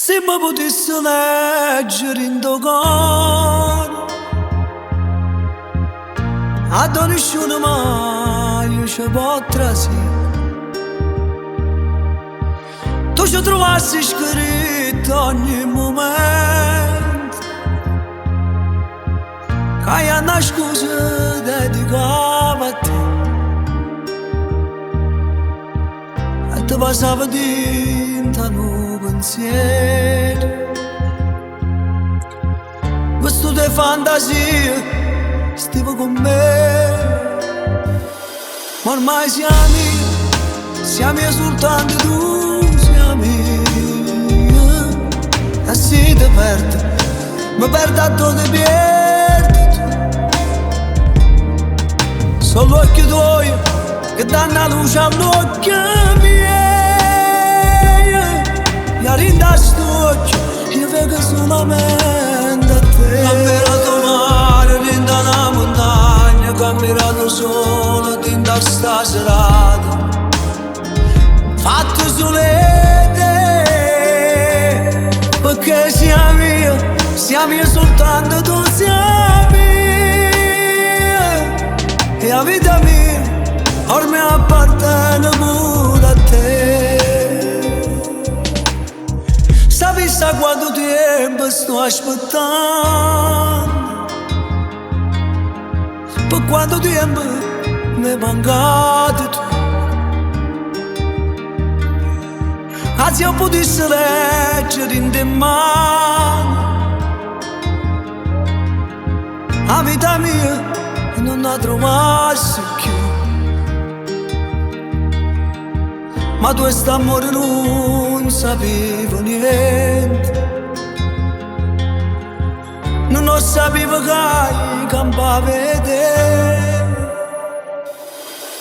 Se mi potessi leggere in tuo cuore, a nessuno mai ci può trasire. Tu ci trovassi scritto ogni momento che hai una scusa dedicata a te. E ti passava dentro un pensiero, questo di fantasia stava con me. Ma ormai siamo soltanto tu, siamo io. E se ti perdo, mi perdo a tu ti perdi tu. Solo occhi tuoi che danno la luce all'occhio miei. E rinda st'occhio, io vedo solamente a te. Camminato mare, rinda una montagna, camminato solo dentro a sta serata, fatto sole te, perché siamo io soltanto tu, siamo io. E la vita mia ormai appartiene pure a te. Sapessi quanto tempo sto aspettando, per quanto tempo mi è mancato tu. Se io potessi leggere in te mani, la vita mia non la trovassi più. Ma tu quest'amore non sapevo niente, non sapevo che campava te.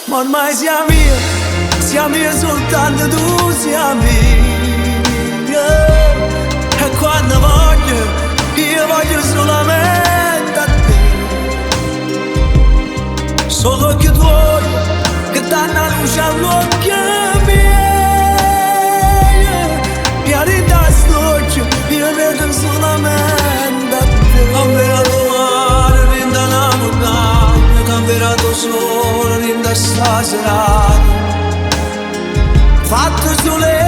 Ma ormai siamo io soltanto tu, siamo io. E quando io voglio solamente a te. Solo occhi tuoi che danno la luce all'occhio miei. E a rinda st'occhio io vedo solamente a te. Camminato mare, rinda una montagna, camminato solo, rinda sta serata, fatto sole